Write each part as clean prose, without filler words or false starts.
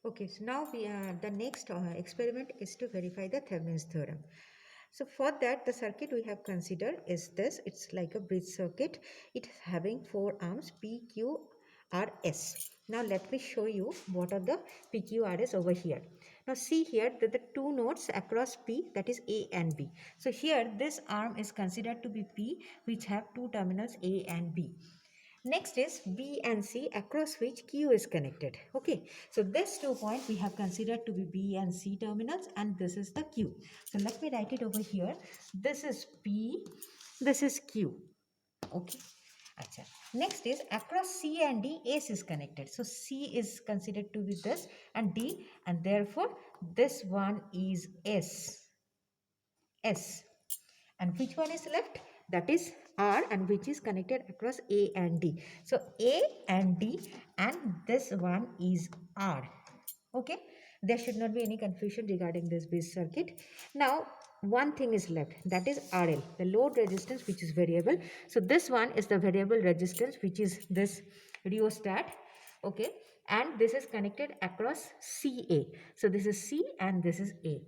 Okay, so now the next experiment is to verify the Thevenin's theorem. So for that, the circuit we have considered is this. It's like a bridge circuit. It is having four arms P, Q, R, S. Now let me show you what are the P, Q, R, S over here. Now see here that the two nodes across P, that is A and B. So here this arm is considered to be P, which have two terminals A and B. Next is B and C, across which Q is connected. Okay, so this 2 point we have considered to be B and C terminals, and this is the Q. So let me write it over here. This is P, this is Q. Okay. Achha. Next is across C and D, S is connected. So C is considered to be this and D, and therefore this one is S. And which one is left? That is R, and which is connected across A and D. So A and D, and this one is R. Okay, there should not be any confusion regarding this base circuit. Now one thing is left, that is RL, the load resistance, which is variable. So this one is the variable resistance, which is this rheostat. Okay, and this is connected across CA. So this is C and this is A,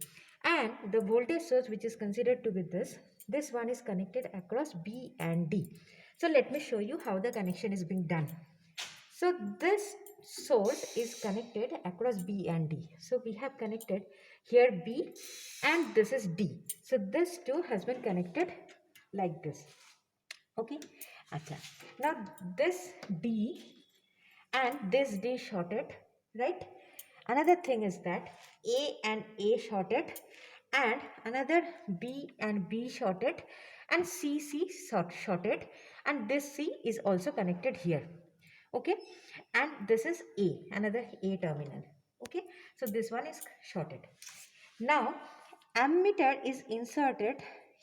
and the voltage source, which is considered to be this one is connected across B and D. So let me show you how the connection is being done. So this source is connected across B and D. So we have connected here B, and this is D. So this two has been connected like this. Okay. Achha. Now this D and this D shorted, right? Another thing is that A and A shorted, and another B and B shorted, and C shorted, and this C is also connected here. Okay, and this is A, another A terminal. Okay, so this one is shorted. Now ammeter is inserted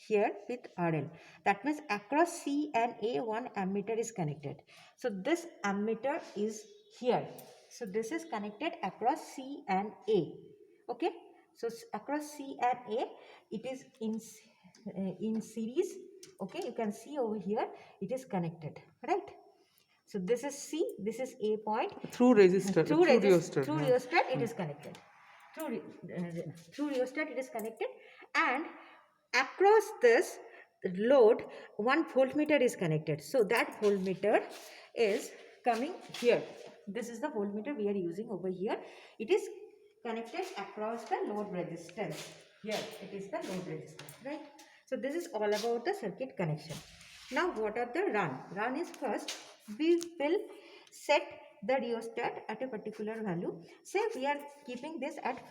here with RL. That means across C and A, one ammeter is connected. So this ammeter is here. So this is connected across C and A. Okay, so across C and A, it is in series. Okay, you can see over here it is connected, right? So this is C, this is A point. Through resistor, through rheostat. Through rheostat it is connected. Through rheostat it is connected, and across this load, one voltmeter is connected. So that voltmeter is coming here. This is the voltmeter we are using over here. It is connected across the load resistance. Here it is the load resistance, right? So this is all about the circuit connection. Now what are the run? Run is first, we will set the rheostat at a particular value. Say we are keeping this at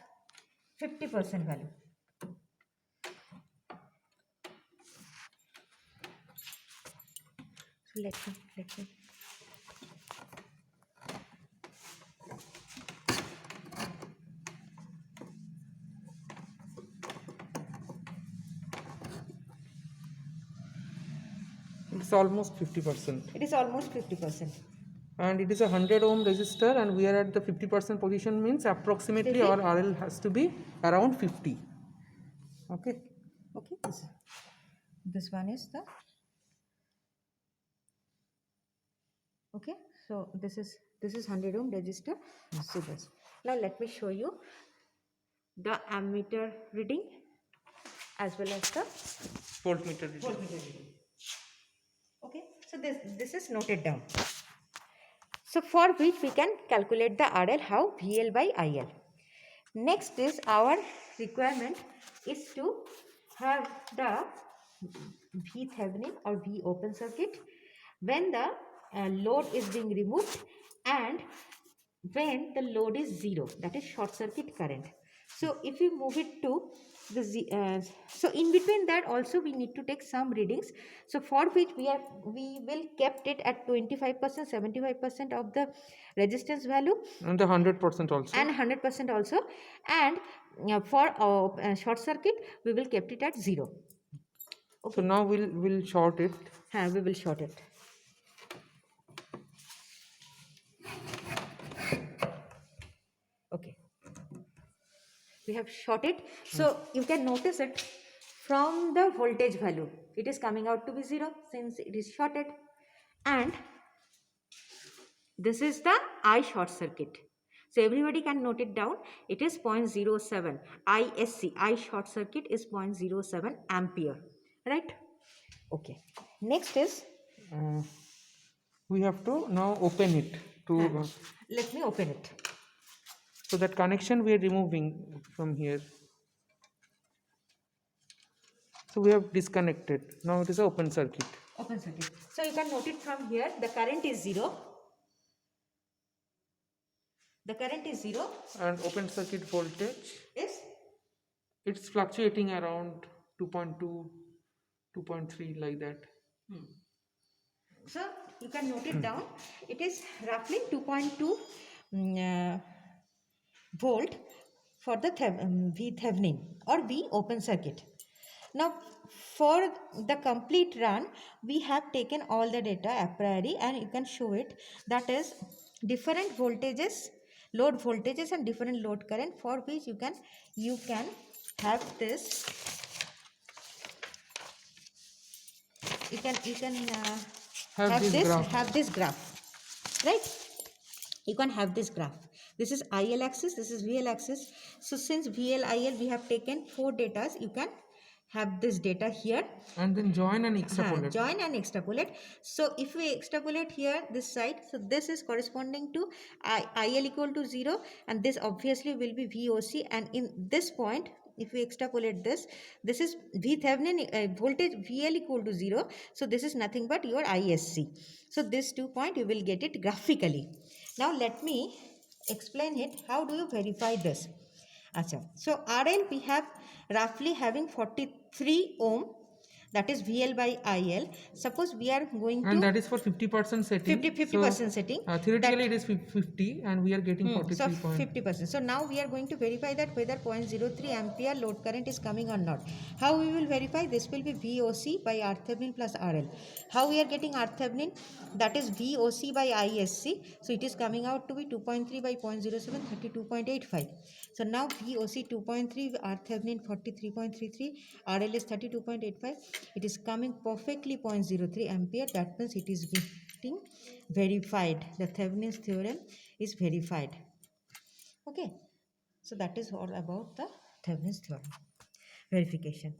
50% value. So let me. It's almost 50%. It is almost 50%. And it is a 100 ohm resistor, and we are at the 50% position, means approximately our RL has to be around 50. Okay. Okay. This one is the. Okay. So this is 100 ohm resistor. So this. Now let me show you the ammeter reading as well as the Voltmeter reading. Okay. So this is noted down. So for which we can calculate the RL, how? VL by IL. Next is our requirement is to have the V Thevenin or V open circuit when the load is being removed and when the load is zero, that is short circuit current. So if we move it to the so in between that also we need to take some readings. So for which we will kept it at 25%, 75% of the resistance value, and the 100% also, and 100% also, and for short circuit we will kept it at 0. Okay. So now we'll short it. We will short it. Okay, we have shorted. So you can notice it from the voltage value, it is coming out to be 0 since it is shorted, and this is the I short circuit. So everybody can note it down. It is 0.07. ISC, I short circuit is 0.07 ampere. Right? Okay. Next is, We have to now open it to let me open it. so that connection we are removing from here. So we have disconnected. Now it is an open circuit. Open circuit. So you can note it from here. The current is 0. The current is 0. And open circuit voltage, Is it's fluctuating around 2.2, 2.3 like that. so you can note it down. It is roughly 2.2 volt for the Thevenin or V open circuit. Now for the complete run, we have taken all the data a priori and you can show it. That is different voltages, load voltages and different load current, for which you can have this. You can have this graph, right? You can have this graph. This is IL axis, this is VL axis. So since VL, IL, we have taken 4 data, you can have this data here. And then join and extrapolate. Join and extrapolate. So if we extrapolate here this side, so this is corresponding to IL equal to 0 and this obviously will be VOC, and in this point if we extrapolate this, this is V Thevenin voltage VL equal to 0. So this is nothing but your ISC. So this 2 point you will get it graphically. Now let me explain it. How do you verify this? Achha. So RL we have roughly having 43 ohm, that is VL by IL. Suppose we are going and to, that is for 50% setting. 50% setting. Theoretically it is 50 and we are getting 43. So 50%. So now we are going to verify that whether 0.03 ampere load current is coming or not. How we will verify? This will be VOC by RThevenin plus RL. How we are getting RThevenin? That is VOC by ISC. So it is coming out to be 2.3 by 0.07, 32.85. So now VOC 2.3, RThevenin 43.33, RL is 32.85. It is coming perfectly 0.03 ampere. That means it is getting verified. The Thevenin's theorem is verified. Okay. So that is all about the Thevenin's theorem verification.